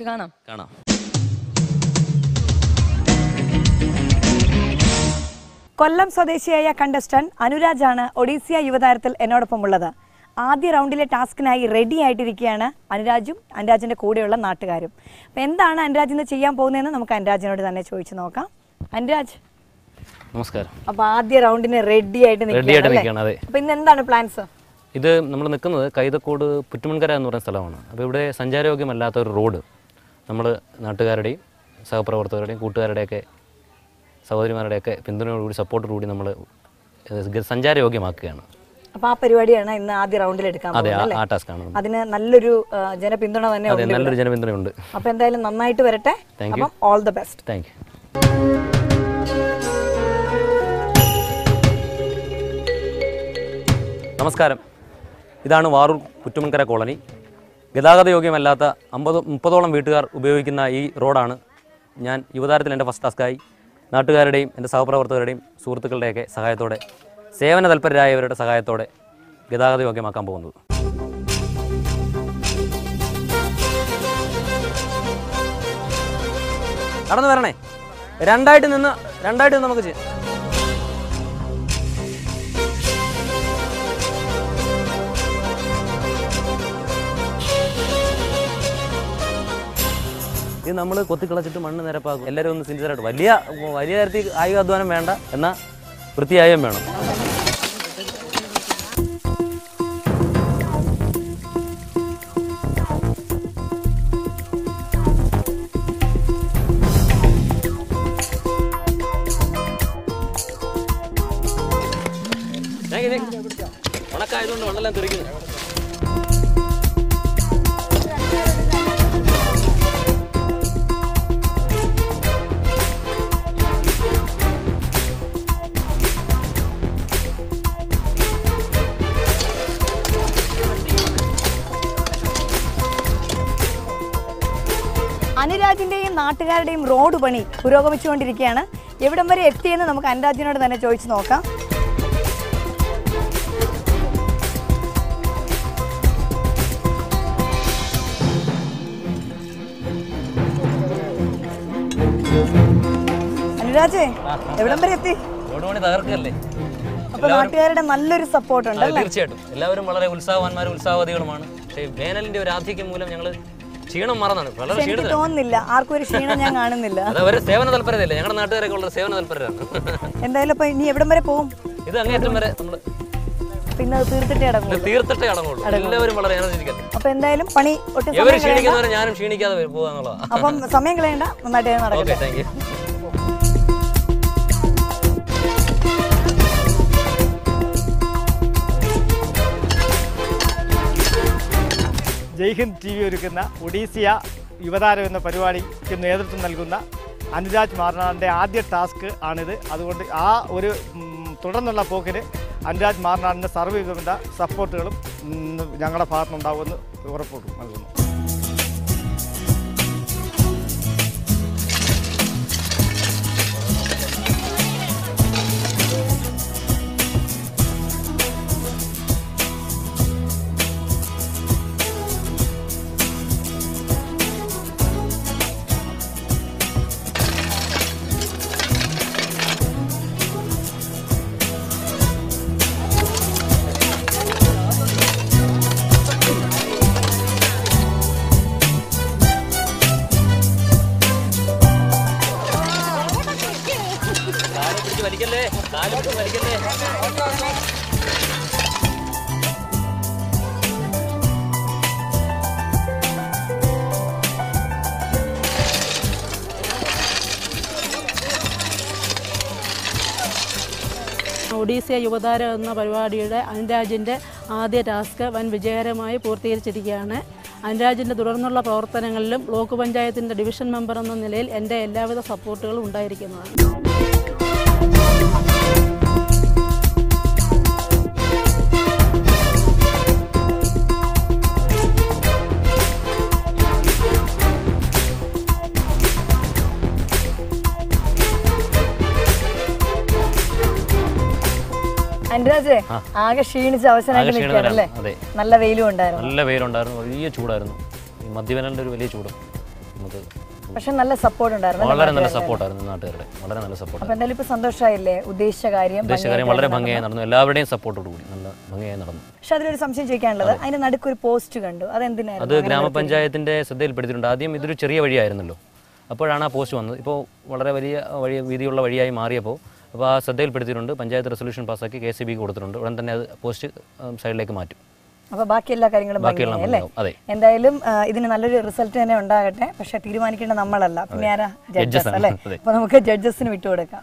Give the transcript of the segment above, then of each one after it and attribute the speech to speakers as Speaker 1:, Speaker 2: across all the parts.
Speaker 1: കാണാം.
Speaker 2: കൊല്ലം സ്വദേശിയായ കണ്ടസ്റ്റന്റ് അനുരാജാണ് ഒഡീസിയ യുവതാരത്തിൽ എന്നോടൊപ്പമുള്ളത്. ആദ്യ റൗണ്ടിലെ ടാസ്കിനായി റെഡി ആയിട്ടിരിക്കുകയാണ് അനുരാജും അനുരാജിന്റെ കൂടെയുള്ള നാട്ടുകാരും. അപ്പോൾ എന്താണ് അനുരാജ് ഇന്ന് ചെയ്യാൻ പോകുന്നതെന്ന് നമുക്ക് അനുരാജിനോട് തന്നെ ചോദിച്ചു നോക്കാം. അനുരാജ്,
Speaker 3: നമസ്കാരം.
Speaker 2: അപ്പോൾ ആദ്യ റൗണ്ടിന് റെഡി ആയിട്ട് നിൽക്കുകയാണ്. അപ്പോൾ ഇന്ന് എന്താണ് പ്ലാൻസ്?
Speaker 3: ഇത് നമ്മൾ നിൽക്കുന്നത് കൈതക്കോട് പുറ്റുമൺകര എന്ന് പറയുന്ന സ്ഥലമാണ്. അപ്പോൾ ഇവിടെ സഞ്ചാരയോഗ്യമല്ലാത്ത ഒരു റോഡ് നമ്മൾ നാട്ടുകാരുടെയും സഹപ്രവർത്തകരുടെയും കൂട്ടുകാരുടെയൊക്കെ സഹോദരിമാരുടെയൊക്കെ പിന്തുണയോടുകൂടി സപ്പോർട്ടോടുകൂടി നമ്മൾ സഞ്ചാരയോഗ്യമാക്കുകയാണ്.
Speaker 2: അപ്പോൾ ആ പരിപാടിയാണ് ഇന്ന് ആദ്യ റൗണ്ടിൽ എടുക്കാൻ പോകുന്നത്.
Speaker 3: ആ ടാസ്ക്കാണ്.
Speaker 2: അതിന് നല്ലൊരു ജനപിന്തുണ തന്നെ ഉണ്ട്.
Speaker 3: നല്ലൊരു ജനപിന്തുണയുണ്ട്.
Speaker 2: അപ്പോൾ എന്തായാലും നന്നായിട്ട് വരട്ടെ. അപ്പം all the best.
Speaker 3: Thank U. നമസ്കാരം. ഇതാണ് വാറൂർ പുറ്റുമൺകര കോളനി. ഗതാഗത യോഗ്യമല്ലാത്ത 30ഓളം വീട്ടുകാർ ഉപയോഗിക്കുന്ന ഈ റോഡാണ് ഞാൻ യുവതാരത്തിൽ എൻ്റെ ഫസ്റ്റ് ടാസ്ക്കായി നാട്ടുകാരുടെയും എൻ്റെ സഹപ്രവർത്തകരുടെയും സുഹൃത്തുക്കളുടെയൊക്കെ സഹായത്തോടെ സേവന തൽപരരായവരുടെ സഹായത്തോടെ ഗതാഗത യോഗ്യമാക്കാൻ പോകുന്നത്. നടന്നു വരണേ. രണ്ടായിട്ട് നിന്ന് നമുക്ക് ചെയ്യാം. ഇത് നമ്മൾ കൊത്തിക്കളച്ചിട്ട് മണ്ണ് നിരപ്പാക്കും. എല്ലാവരും ഒന്ന് സിൻസിയറായിട്ട് വലിയ തരത്തിൽ ആയുധ അധ്വാനം വേണ്ട, എന്നാൽ വൃത്തിയായും വേണം. ഉണക്കായതുകൊണ്ട് മണ്ണെല്ലാം തെറിക്കുന്നു.
Speaker 2: അനുരാജിന്റെയും നാട്ടുകാരുടെയും റോഡ് പണി പുരോഗമിച്ചുകൊണ്ടിരിക്കുകയാണ്. എവിടം വരെ എത്തിയെന്ന് നമുക്ക് അനുരാജിനോട് തന്നെ ചോദിച്ചു നോക്കാം. അനുരാജേ, എവിടം വരെ എത്തി?
Speaker 3: റോഡ് പണി തകർക്കല്ലേ.
Speaker 2: അപ്പൊ നാട്ടുകാരുടെ നല്ലൊരു സപ്പോർട്ട് ഉണ്ട്.
Speaker 3: തീർച്ചയായിട്ടും എല്ലാവരും വളരെ ഉത്സാഹവാന്മാരും ഉത്സാഹവതികളുമാണ്. പക്ഷേ വേനലിന്റെ ഒരു ആധിക്യം മൂലം ഞങ്ങൾ ക്ഷീണം മറന്നാണ്.
Speaker 2: എനിക്ക് തോന്നുന്നില്ല ആർക്കും ഒരു ക്ഷീണം ഞാൻ കാണുന്നില്ല.
Speaker 3: അതവരെ സേവന തൽപരതയല്ലേ. ഞങ്ങളുടെ നാട്ടുകാരൊക്കെ ഉള്ള സേവന തൽപരരാണ്.
Speaker 2: എന്തായാലും അപ്പൊ ഇനി എവിടം വരെ പോകും?
Speaker 3: ഇത് അങ്ങേറ്റം വരെ നമ്മൾ
Speaker 2: പിന്നെ തീർത്തിട്ടേ
Speaker 3: അടങ്ങുള്ളൂ. എല്ലാവരും വളരെ എനർജറ്റിക്കല്ലേ.
Speaker 2: അപ്പൊ എന്തായാലും പണി ഒട്ടും
Speaker 3: ക്ഷീണിക്കുന്നവരെ ഞാനും ക്ഷീണിക്കാതെ പോകാന്നുള്ളതാണ്.
Speaker 2: അപ്പം സമയം കളയണ്ട, നന്നായിട്ട് നടക്കട്ടെ.
Speaker 3: Thank you.
Speaker 4: ജയ്ഹിന്ദ് TV ഒരുക്കുന്ന ഒഡീസിയ യുവതാരം എന്ന പരിപാടിക്ക് നേതൃത്വം നൽകുന്ന അനുരാജ് മാർനാടിൻ്റെ ആദ്യ ടാസ്ക് ആണിത്. അതുകൊണ്ട് ആ ഒരു തുടർന്നുള്ള പോക്കിന് അനുരാജ് മാർനാടിൻ്റെ സർവ്വവിധ സപ്പോർട്ടുകളും ഞങ്ങളുടെ ഭാഗത്തുനിന്നുണ്ടാവുമെന്ന് ഉറപ്പ് നൽകുന്നു.
Speaker 5: ഒഡീസിയ യുവതാരം എന്ന പരിപാടിയുടെ അനുരാജിൻ്റെ ആദ്യ ടാസ്ക് വൻ വിജയകരമായി പൂർത്തീകരിച്ചിരിക്കുകയാണ്. അനുരാജിൻ്റെ തുടർന്നുള്ള പ്രവർത്തനങ്ങളിലും ബ്ലോക്ക് പഞ്ചായത്തിൻ്റെ ഡിവിഷൻ മെമ്പർ എന്ന നിലയിൽ എൻ്റെ എല്ലാവിധ സപ്പോർട്ടുകളും ഉണ്ടായിരിക്കുന്നതാണ്.
Speaker 2: അനുരാജേ, ആകെ ക്ഷീണിച്ച് അവസാനമായിട്ട് നിൽക്കുകയാണല്ലേ? നല്ല വെയിലും ഉണ്ടായിരുന്നു.
Speaker 3: നല്ല വെയിലുണ്ടായിരുന്നു, വലിയ ചൂടായിരുന്നു. മധ്യവേനലിൻ്റെ ഒരു വലിയ ചൂട്. നമുക്ക്
Speaker 2: പക്ഷെ നല്ല സപ്പോർട്ട് ഉണ്ടായിരുന്നു.
Speaker 3: വളരെ നല്ല സപ്പോർട്ടായിരുന്നു നാട്ടുകാരുടെ, വളരെ നല്ല സപ്പോർട്ട്.
Speaker 2: അപ്പോൾ എന്തായാലും ഇപ്പോൾ സന്തോഷമായില്ലേ? ഉദ്ദേശിച്ച കാര്യം
Speaker 3: വളരെ ഭംഗിയായി നടന്നു, എല്ലാവരുടെയും സപ്പോർട്ടോട് കൂടി നല്ല ഭംഗിയായി നടന്നു.
Speaker 2: പക്ഷെ അതിലൊരു സംശയം ചോദിക്കാനുള്ളത്, അതിന്റെ നടുക്കൊരു പോസ്റ്റ് കണ്ടു, അതെന്തിനായിരുന്നു?
Speaker 3: അത് ഗ്രാമപഞ്ചായത്തിന്റെ ശ്രദ്ധയിൽപ്പെടുത്തിയിട്ടുണ്ട്. ആദ്യം ഇതൊരു ചെറിയ വഴിയായിരുന്നല്ലോ, അപ്പോഴാണ് ആ പോസ്റ്റ് വന്നത്. ഇപ്പോൾ വളരെ വലിയ വീതിയുള്ള വഴിയായി മാറിയപ്പോൾ അപ്പോൾ ആ ശ്രദ്ധയിൽപ്പെടുത്തിയിട്ടുണ്ട്. പഞ്ചായത്ത് റെസൊല്യൂഷൻ പാസ്സാക്കി KCB കൊടുത്തിട്ടുണ്ട്. ഉടൻ തന്നെ അത് പോസ്റ്റ് സൈഡിലേക്ക് മാറ്റും.
Speaker 2: അപ്പോൾ ബാക്കി എല്ലാ കാര്യങ്ങളും ഭംഗിയായി. എന്തായാലും ഇതിന് നല്ലൊരു റിസൾട്ട് തന്നെ ഉണ്ടാകട്ടെ. പക്ഷെ തീരുമാനിക്കേണ്ട നമ്മളല്ല, പിന്നെ ആരാ? ജഡ്ജസ് അല്ലേ? അപ്പോൾ നമുക്ക് ജഡ്ജസിന് വിട്ടുകൊടുക്കാം.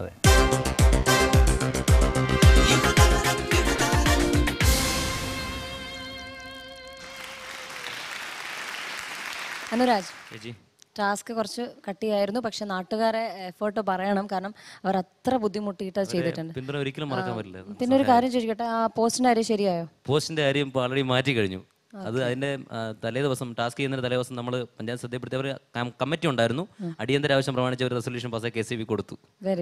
Speaker 1: അനുരാജ്, ടാസ്ക് കുറച്ച് കട്ടിയായിരുന്നു, പക്ഷെ നാട്ടുകാരെ എഫേർട്ട് പറയണം, കാരണം അവർ അത്ര ബുദ്ധിമുട്ടിയിട്ട് ചെയ്തിട്ടുണ്ട്.
Speaker 3: ഒരിക്കലും മറക്കാൻ പറ്റില്ല.
Speaker 1: പിന്നെ ഒരു കാര്യം ചോദിക്കട്ടെ, ആ പോസ്റ്റിന്റെ കാര്യം ശരിയായോ?
Speaker 3: പോസ്റ്റിന്റെ കാര്യം ഇപ്പോൾ ഓൾറെഡി മാറ്റി കഴിഞ്ഞു. അത് അതിന്റെ തലേ ദിവസം ടാസ്ക് ചെയ്യുന്നതിന് തലേ ദിവസം നമ്മൾ പഞ്ചായത്ത് ശ്രദ്ധപ്പെടുത്തിയവർ കമ്മിറ്റി ഉണ്ടായിരുന്നു. അടിയന്തര ആവശ്യം പ്രമാണിച്ച് ഒരു റെസൊല്യൂഷൻ പാസ്സായി KCB കൊടുത്തു.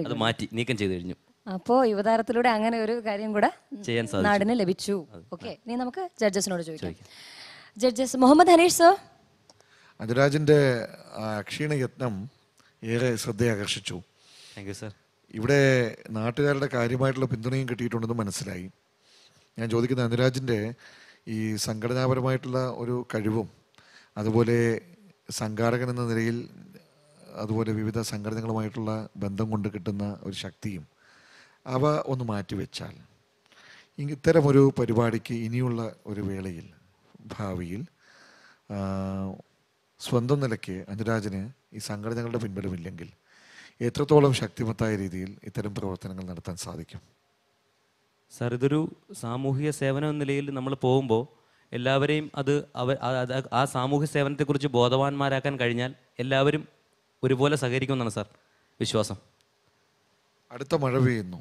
Speaker 3: അത് മാറ്റി നീക്കം ചെയ്ത് കഴിഞ്ഞു.
Speaker 1: അപ്പോൾ യുവതാരത്തിലൂടെ അങ്ങനെ ഒരു കാര്യം കൂടെ
Speaker 3: ചെയ്യാൻ സാധിച്ചു,
Speaker 1: നാടിന് ലഭിച്ചു. ഓക്കെ, ഇനി നമുക്ക് ജഡ്ജസിനോട് ചോദിക്കാം. Judges Muhammad Hanish sir.
Speaker 6: അനുരാജിൻ്റെ അക്ഷീണ യത്നം ഏറെ ശ്രദ്ധയാകർഷിച്ചു.
Speaker 3: Thank you sir.
Speaker 6: ഇവിടെ നാട്ടുകാരുടെ കാര്യമായിട്ടുള്ള പിന്തുണയും കിട്ടിയിട്ടുണ്ടെന്ന് മനസ്സിലായി. ഞാൻ ചോദിക്കുന്ന അനുരാജിൻ്റെ ഈ സംഘടനാപരമായിട്ടുള്ള ഒരു കഴിവും അതുപോലെ സംഘാടകൻ എന്ന നിലയിൽ അതുപോലെ വിവിധ സംഘടനകളുമായിട്ടുള്ള ബന്ധം കൊണ്ട് കിട്ടുന്ന ഒരു ശക്തിയും അവ ഒന്ന് മാറ്റിവെച്ചാൽ ഇത്തരമൊരു പരിപാടിക്ക് ഇനിയുള്ള ഒരു വേളയിൽ ഭാവിയിൽ സ്വന്തം നിലയ്ക്ക് അനുരാജിന് ഈ സംഘടനകളുടെ പിൻബലമില്ലെങ്കിൽ എത്രത്തോളം ശക്തിമത്തായ രീതിയിൽ ഇത്തരം പ്രവർത്തനങ്ങൾ നടത്താൻ സാധിക്കും?
Speaker 3: സാർ, ഇതൊരു സാമൂഹിക സേവനം എന്ന നിലയിൽ നമ്മൾ പോകുമ്പോൾ എല്ലാവരെയും ആ സാമൂഹ്യ സേവനത്തെക്കുറിച്ച് ബോധവാന്മാരാക്കാൻ കഴിഞ്ഞാൽ എല്ലാവരും ഒരുപോലെ സഹകരിക്കുമെന്നാണ് സാർ വിശ്വാസം.
Speaker 6: അടുത്ത മഴ പെയ്യുന്നു.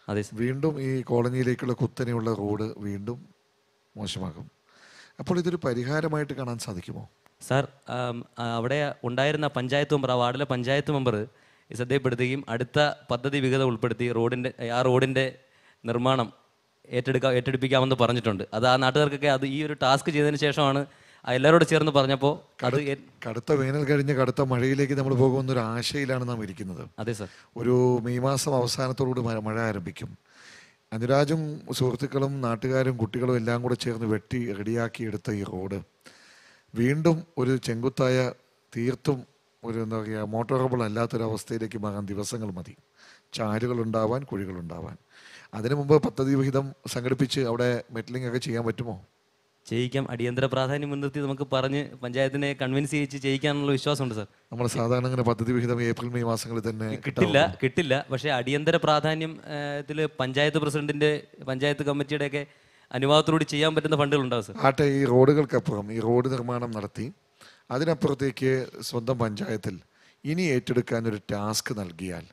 Speaker 3: അതെ,
Speaker 6: വീണ്ടും ഈ കോളനിയിലേക്കുള്ള കുത്തനെയുള്ള റോഡ് വീണ്ടും മോശമാകും. അപ്പോൾ ഇതൊരു പരിഹാരമായിട്ട് കാണാൻ സാധിക്കുമോ?
Speaker 3: സാർ, അവിടെ ഉണ്ടായിരുന്ന പഞ്ചായത്ത് മെമ്പർ, ആ വാർഡിലെ പഞ്ചായത്ത് മെമ്പർ ശ്രദ്ധപ്പെടുത്തുകയും അടുത്ത പദ്ധതി വിഹിതം ഉൾപ്പെടുത്തി റോഡിൻ്റെ നിർമ്മാണം ഏറ്റെടുപ്പിക്കാമെന്ന് പറഞ്ഞിട്ടുണ്ട്. അത് ആ നാട്ടുകാർക്കൊക്കെ അത് ഈ ഒരു ടാസ്ക് ചെയ്തതിന് ശേഷമാണ് എല്ലാവരോട് ചേർന്ന് പറഞ്ഞപ്പോൾ
Speaker 6: കടുത്ത വേനൽ കഴിഞ്ഞ് കടുത്ത മഴയിലേക്ക് നമ്മൾ പോകുന്ന ഒരു ആശയിലാണ് നാം ഇരിക്കുന്നത്.
Speaker 3: അതെ സാർ.
Speaker 6: ഒരു മെയ് മാസം അവസാനത്തോടുകൂടി മഴ ആരംഭിക്കും. അനുരാജും സുഹൃത്തുക്കളും നാട്ടുകാരും കുട്ടികളും എല്ലാം കൂടെ ചേർന്ന് വെട്ടി റെഡിയാക്കി എടുത്ത ഈ റോഡ് വീണ്ടും ഒരു ചെങ്കുത്തായ തീർത്തും ഒരു എന്താ പറയുക മോട്ടോറബിൾ അല്ലാത്തൊരവസ്ഥയിലേക്ക് മാറാൻ ദിവസങ്ങൾ മതി. ചാലുകളുണ്ടാവാൻ, കുഴികളുണ്ടാവാൻ. അതിനു മുമ്പ് പദ്ധതി വിഹിതം സംഘടിപ്പിച്ച് അവിടെ മെറ്റലിംഗ് ഒക്കെ ചെയ്യാൻ പറ്റുമോ?
Speaker 3: ചെയ്യിക്കാം. അടിയന്തര പ്രാധാന്യം മുൻനിർത്തി നമുക്ക് പറഞ്ഞ് പഞ്ചായത്തിനെ കൺവിൻസ് ചെയ്യിച്ച് ചെയ്യിക്കാനുള്ള വിശ്വാസമുണ്ട് സാർ.
Speaker 6: നമ്മൾ സാധാരണ അങ്ങനെ പദ്ധതി വിഹിതം ഏപ്രിൽ മെയ് മാസങ്ങളിൽ തന്നെ
Speaker 3: കിട്ടില്ല. പക്ഷേ അടിയന്തര പ്രാധാന്യം പഞ്ചായത്ത് പ്രസിഡന്റിന്റെ പഞ്ചായത്ത് കമ്മിറ്റിയുടെയൊക്കെ അനുവാദത്തോടുകൂടി ചെയ്യാൻ പറ്റുന്ന ഫണ്ടുകളുണ്ടാവും സാർ.
Speaker 6: ആട്ടെ, ഈ റോഡുകൾക്കപ്പുറം ഈ റോഡ് നിർമ്മാണം നടത്തി അതിനപ്പുറത്തേക്ക് സ്വന്തം പഞ്ചായത്തിൽ ഇനി ഏറ്റെടുക്കാൻ ഒരു ടാസ്ക് നൽകിയാൽ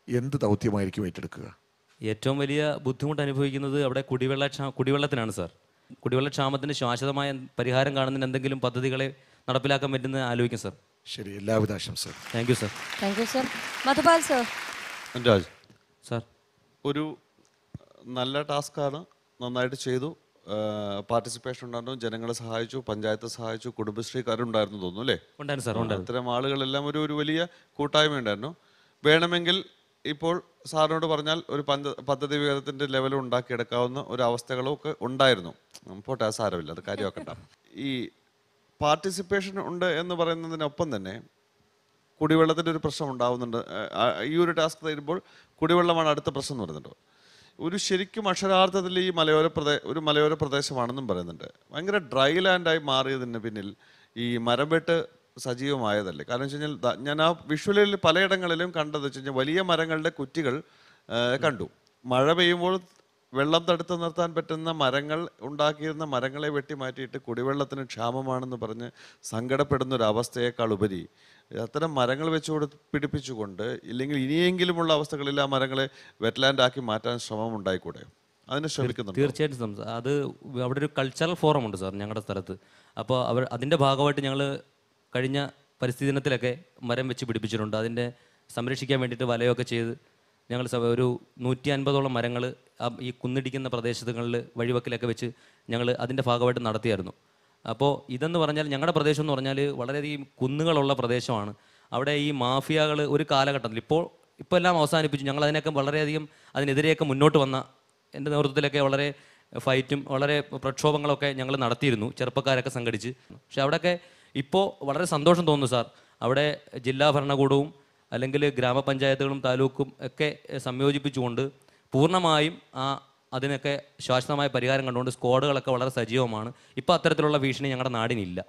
Speaker 6: എന്ത് ദൗത്യമായിരിക്കും ഏറ്റെടുക്കുക?
Speaker 3: ഏറ്റവും വലിയ ബുദ്ധിമുട്ട് അനുഭവിക്കുന്നത് അവിടെ കുടിവെള്ളത്തിനാണ് സാർ. കുടിവെള്ളക്ഷാമത്തിന് ശാശ്വതമായ പരിഹാരം കാണുന്നതിന് എന്തെങ്കിലും പദ്ധതികളെ നടപ്പിലാക്കാൻ പറ്റുന്ന ആലോചിക്കും സാർ.
Speaker 6: ശരി, എല്ലാവിധ ആശംസകൾ.
Speaker 3: Thank you sir.
Speaker 1: Thank you sir. Madhupal sir.
Speaker 7: Anuraj
Speaker 3: sir,
Speaker 7: ഒരു നല്ല ടാസ്ക്കാണ്, നന്നായിട്ട് ചെയ്തു. പാർട്ടിസിപ്പേഷൻ ഉണ്ടായിരുന്നു, ജനങ്ങളെ സഹായിച്ചു, പഞ്ചായത്ത് സഹായിച്ചു, കുടുംബശ്രീക്കാരുണ്ടായിരുന്നു തോന്നുന്നു അല്ലേ?
Speaker 3: ഉണ്ടായിരുന്നു സാർ.
Speaker 7: അത്തരം ആളുകളെല്ലാം ഒരു വലിയ കൂട്ടായ്മ ഉണ്ടായിരുന്നു. വേണമെങ്കിൽ ഇപ്പോൾ സാറിനോട് പറഞ്ഞാൽ ഒരു പദ്ധതി വിഹിതത്തിൻ്റെ ലെവൽ ഉണ്ടാക്കിയെടുക്കാവുന്ന ഒരു അവസ്ഥകളും ഒക്കെ ഉണ്ടായിരുന്നു. പോട്ടെ, സാരമില്ല, അത് കാര്യമാക്കണ്ട. ഈ പാർട്ടിസിപ്പേഷൻ ഉണ്ട് എന്ന് പറയുന്നതിനൊപ്പം തന്നെ കുടിവെള്ളത്തിൻ്റെ ഒരു പ്രശ്നം ഉണ്ടാവുന്നുണ്ട്. ഈ ഒരു ടാസ്ക് തരുമ്പോൾ കുടിവെള്ളമാണ് അടുത്ത പ്രശ്നം എന്ന് പറയുന്നുണ്ട്. ഒരു ശരിക്കും അക്ഷരാർത്ഥത്തിൽ ഈ മലയോര പ്രദേശമാണെന്നും പറയുന്നുണ്ട്. ഭയങ്കര ഡ്രൈ ലാൻഡായി മാറിയതിന് പിന്നിൽ ഈ മരം വെട്ട് സജീവമായതല്ലേ? കാരണം വെച്ച് കഴിഞ്ഞാൽ ഞാൻ ആ വിഷ്വലിൽ പലയിടങ്ങളിലും കണ്ടത് വെച്ച് കഴിഞ്ഞാൽ വലിയ മരങ്ങളുടെ കുറ്റികൾ കണ്ടു. മഴ പെയ്യുമ്പോൾ വെള്ളം തടുത്തു നിർത്താൻ പറ്റുന്ന മരങ്ങൾ ഉണ്ടാക്കിയിരുന്ന മരങ്ങളെ വെട്ടി മാറ്റിയിട്ട് കുടിവെള്ളത്തിന് ക്ഷാമമാണെന്ന് പറഞ്ഞ് സങ്കടപ്പെടുന്ന ഒരു അവസ്ഥയേക്കാൾ ഉപരി അത്തരം മരങ്ങൾ പിടിപ്പിച്ചുകൊണ്ട് ഇല്ലെങ്കിൽ ഇനിയെങ്കിലുമുള്ള അവസ്ഥകളിൽ ആ മരങ്ങളെ വെറ്റ്ലാൻഡ് ആക്കി മാറ്റാൻ ശ്രമം ഉണ്ടായിക്കൂടെ? അതിന് ശ്രമിക്കുന്നുണ്ട്.
Speaker 3: തീർച്ചയായിട്ടും. അത് അവിടെ ഒരു കൾച്ചറൽ ഫോറം ഉണ്ട് സാർ ഞങ്ങളുടെ സ്ഥലത്ത്. അപ്പോൾ അതിൻ്റെ ഭാഗമായിട്ട് ഞങ്ങൾ കഴിഞ്ഞ പരിസ്ഥിതി ദിനത്തിലൊക്കെ മരം വെച്ച് പിടിപ്പിച്ചിട്ടുണ്ട്. അതിൻ്റെ സംരക്ഷിക്കാൻ വേണ്ടിയിട്ട് വലയൊക്കെ ചെയ്ത് ഞങ്ങൾ ഒരു 150ഓളം മരങ്ങൾ ഈ കുന്നിടിക്കുന്ന പ്രദേശങ്ങളിൽ വഴിവക്കിലൊക്കെ വെച്ച് ഞങ്ങൾ അതിൻ്റെ ഭാഗമായിട്ട് നടത്തിയായിരുന്നു. അപ്പോൾ ഇതെന്ന് പറഞ്ഞാൽ ഞങ്ങളുടെ പ്രദേശം എന്ന് പറഞ്ഞാൽ വളരെയധികം കുന്നുകളുള്ള പ്രദേശമാണ്. അവിടെ ഈ മാഫിയകൾ ഒരു കാലഘട്ടത്തിൽ ഇപ്പോൾ എല്ലാം അവസാനിപ്പിച്ചു. ഞങ്ങൾ അതിനൊക്കെ വളരെയധികം അതിനെതിരെയൊക്കെ മുന്നോട്ട് വന്ന എൻ്റെ നേതൃത്വത്തിലൊക്കെ വളരെ ഫൈറ്റും വളരെ പ്രക്ഷോഭങ്ങളൊക്കെ ഞങ്ങൾ നടത്തിയിരുന്നു, ചെറുപ്പക്കാരൊക്കെ സംഘടിച്ച്. പക്ഷെ അവിടെയൊക്കെ ഇപ്പോൾ വളരെ സന്തോഷം തോന്നുന്നു സാർ. അവിടെ ജില്ലാ ഭരണകൂടവും അല്ലെങ്കിൽ ഗ്രാമപഞ്ചായത്തുകളും താലൂക്കും ഒക്കെ സംയോജിപ്പിച്ചുകൊണ്ട് പൂർണ്ണമായും അതിനൊക്കെ ശാശ്വതമായ പരിഹാരം കണ്ടുകൊണ്ട് സ്ക്വാഡുകളൊക്കെ വളരെ സജീവമാണ്. ഇപ്പോൾ അത്തരത്തിലുള്ള ഭീഷണി ഞങ്ങളുടെ നാടിനില്ല.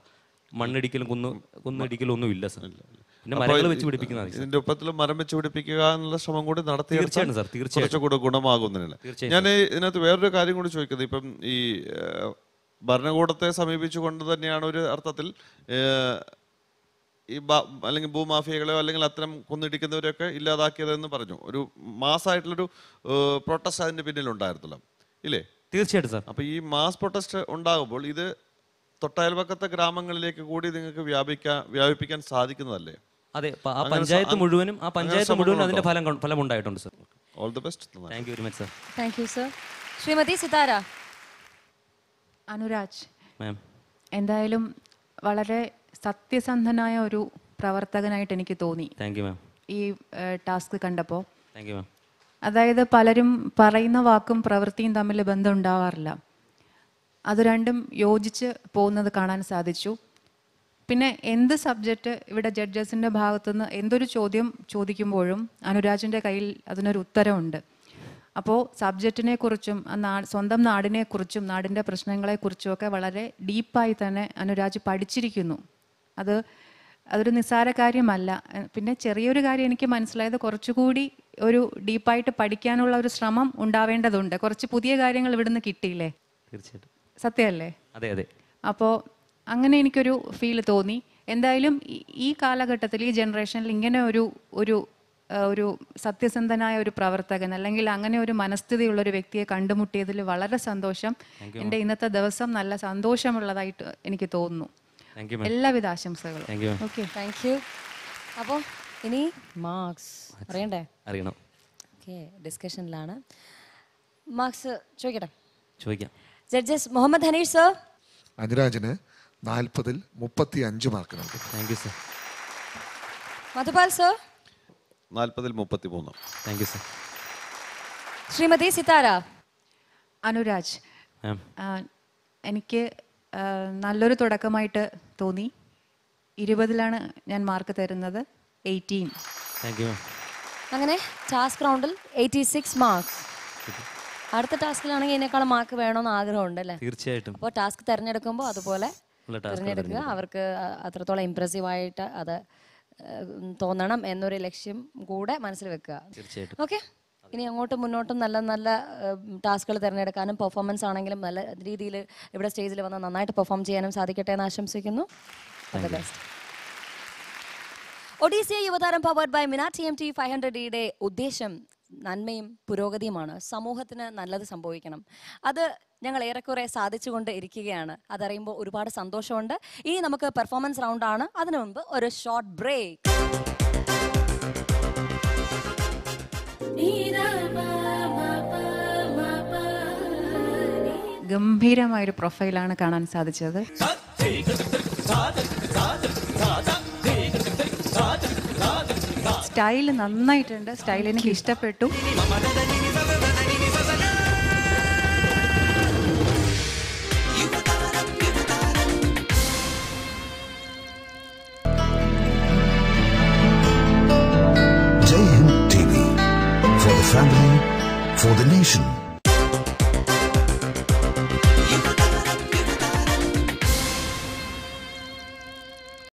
Speaker 3: മണ്ണിടിക്കലും കുന്നിടിക്കലും ഒന്നും ഇല്ല സാർ. പിന്നെ മരങ്ങൾ വെച്ച് പിടിപ്പിക്കുന്നതാണ്.
Speaker 7: ഇതിന്റെ ഒപ്പത്തിൽ മരം വെച്ച് പിടിപ്പിക്കുക എന്നുള്ള ശ്രമം കൂടി നടത്തി
Speaker 3: തീർച്ചയായിട്ടും സാർ, തീർച്ചയായിട്ടും
Speaker 7: കൂടെ ഗുണമാകുന്നില്ല. ഞാൻ ഇതിനകത്ത് വേറൊരു കാര്യം കൂടി ചോദിക്കുന്നത്, ഇപ്പം ഈ ഭരണകൂടത്തെ സമീപിച്ചുകൊണ്ട് തന്നെയാണ് ഒരു അർത്ഥത്തിൽ ഈ അല്ലെങ്കിൽ ഭൂമാഫിയകളോ അല്ലെങ്കിൽ അത്തരം കുന്നിടിക്കുന്നവരെയൊക്കെ ഇല്ലാതാക്കിയതെന്ന് പറഞ്ഞു. ഒരു മാസമായിട്ടുള്ളൊരു പ്രൊട്ടസ്റ്റ് അതിന്റെ പിന്നിലുണ്ടായിരുന്നല്ലോ, ഇല്ലേ?
Speaker 3: തീർച്ചയായിട്ടും സാർ.
Speaker 7: അപ്പോൾ ഈ മാസ് പ്രൊട്ടസ്റ്റ് ഉണ്ടാകുമ്പോൾ ഇത് തൊട്ടയൽപക്കത്തെ ഗ്രാമങ്ങളിലേക്ക് കൂടി നിങ്ങൾക്ക് വ്യാപിപ്പിക്കാൻ സാധിക്കുന്നതല്ലേ?
Speaker 3: അതെ, ആ പഞ്ചായത്ത് മുഴുവനും അതിന്റെ ഫലം ഉണ്ടായിട്ടുണ്ട് sir.
Speaker 7: All the best.
Speaker 3: Thank you very much sir.
Speaker 1: Thank you sir. Shrimati Sithara.
Speaker 8: Anuraj
Speaker 3: ma'am,
Speaker 8: എന്തായാലും വളരെ സത്യസന്ധനായ ഒരു പ്രവർത്തകനായിട്ട് എനിക്ക് തോന്നി
Speaker 3: താങ്ക് യു മാം
Speaker 8: ഈ ടാസ്ക് കണ്ടപ്പോൾ.
Speaker 3: Thank you ma'am.
Speaker 8: അതായത് പലരും പറയുന്ന വാക്കും പ്രവൃത്തിയും തമ്മിൽ ബന്ധം ഉണ്ടാവാറില്ല. അത് രണ്ടും യോജിച്ച് പോകുന്നത് കാണാൻ സാധിച്ചു. പിന്നെ എന്ത് സബ്ജക്റ്റ് ഇവിടെ ജഡ്ജസിൻ്റെ ഭാഗത്തുനിന്ന് എന്തൊരു ചോദ്യം ചോദിക്കുമ്പോഴും അനുരാജിൻ്റെ കയ്യിൽ അതിനൊരു ഉത്തരമുണ്ട്. അപ്പോൾ സബ്ജക്റ്റിനെ കുറിച്ചും സ്വന്തം നാടിനെക്കുറിച്ചും നാടിൻ്റെ പ്രശ്നങ്ങളെക്കുറിച്ചും ഒക്കെ വളരെ ഡീപ്പായി തന്നെ അനുരാജ് പഠിച്ചിരിക്കുന്നു. അതൊരു നിസ്സാര കാര്യമല്ല. പിന്നെ ചെറിയൊരു കാര്യം എനിക്ക് മനസ്സിലായത്, കുറച്ചുകൂടി ഒരു ഡീപ്പായിട്ട് പഠിക്കാനുള്ള ഒരു ശ്രമം ഉണ്ടാവേണ്ടതുണ്ട്. കുറച്ച് പുതിയ കാര്യങ്ങൾ ഇവിടുന്ന് കിട്ടിയില്ലേ?
Speaker 3: തീർച്ചയായിട്ടും.
Speaker 8: സത്യമല്ലേ?
Speaker 3: അതെ അതെ.
Speaker 8: അപ്പോൾ അങ്ങനെ എനിക്കൊരു ഫീൽ തോന്നി. എന്തായാലും ഈ കാലഘട്ടത്തിൽ ഈ ജനറേഷനിൽ ഇങ്ങനെ ഒരു സത്യസന്ധനായ ഒരു പ്രവർത്തകൻ അല്ലെങ്കിൽ അങ്ങനെ ഒരു മനസ്ഥിതിയുള്ളൊരു വ്യക്തിയെ കണ്ടുമുട്ടിയതിൽ വളരെ സന്തോഷം. എൻ്റെ ഇന്നത്തെ ദിവസം നല്ല സന്തോഷമുള്ളതായിട്ട് എനിക്ക് തോന്നുന്നു. എല്ലാവിധ ആശംസകളും.
Speaker 1: Okay, thank you. അപ്പോൾ ഇനി മാർക്സ്
Speaker 3: അറിയണം.
Speaker 1: ഓക്കെ, ഡിസ്കഷനിലാണ്. മാർക്സ് ചോദിക്കാം. Judges Muhammad Hanish sir.
Speaker 6: അനുരാജിന് 40-ൽ 35 മാർക്ക് നൽകും.
Speaker 3: Thank you sir.
Speaker 1: Madhupal sir.
Speaker 7: 40-ൽ 33.
Speaker 3: Thank you sir.
Speaker 1: Shrimati Sithara.
Speaker 8: Anuraj, എനിക്ക് നല്ലൊരു തുടക്കമായിട്ട് തോന്നി. 20-ലാണ് ഞാൻ മാർക്ക് തരുന്നത്. 18.
Speaker 3: Thank you.
Speaker 1: അങ്ങനെ ടാസ്ക് റൗണ്ടിൽ 86 മാർക്സ്. അടുത്ത ടാസ്കിലാണെങ്കിൽ ഇതിനേക്കാളും മാർക്ക് വേണമെന്ന് ആഗ്രഹമുണ്ട് അല്ലേ?
Speaker 3: തീർച്ചയായിട്ടും.
Speaker 1: അപ്പോൾ ടാസ്ക് തിരഞ്ഞെടുക്കുമ്പോൾ അതുപോലെ തിരഞ്ഞെടുക്കുക. അവർക്ക് അത്രത്തോളം ഇംപ്രസീവായിട്ട് അത് തോന്നണം എന്നൊരു ലക്ഷ്യം കൂടെ മനസ്സിൽ വെക്കുക.
Speaker 3: തീർച്ചയായിട്ടും.
Speaker 1: ഓക്കെ, ഇനി അങ്ങോട്ടും മുന്നോട്ടും നല്ല നല്ല ടാസ്കുകൾ തിരഞ്ഞെടുക്കാനും പെർഫോമൻസ് ആണെങ്കിലും നല്ല രീതിയിൽ ഇവിടെ സ്റ്റേജിൽ വന്ന് നന്നായിട്ട് പെർഫോം ചെയ്യാനും സാധിക്കട്ടെ എന്ന് ആശംസിക്കുന്നു. All the best. ഒഡീസിയ യുവതാരം പവർഡ് ബൈ മിന TMT 500യുടെ ഉദ്ദേശം നന്മയും പുരോഗതിയുമാണ്. സമൂഹത്തിന് നല്ലത് സംഭവിക്കണം. അത് ഞങ്ങൾ ഏറെക്കുറെ സാധിച്ചുകൊണ്ട് ഇരിക്കുകയാണ്. അതറിയുമ്പോൾ ഒരുപാട് സന്തോഷമുണ്ട്. ഇനി നമുക്ക് പെർഫോമൻസ് റൗണ്ടാണ്. അതിനു മുമ്പ് ഒരു ഷോർട്ട് ബ്രേക്ക്.
Speaker 8: ഗംഭീരമായൊരു പ്രൊഫൈലാണ് കാണാൻ സാധിച്ചത്. സ്റ്റൈൽ നന്നായിട്ടുണ്ട്. സ്റ്റൈൽ എനിക്ക് ഇഷ്ടപ്പെട്ടു.
Speaker 9: Jai Hind TV, for the family, for the nation.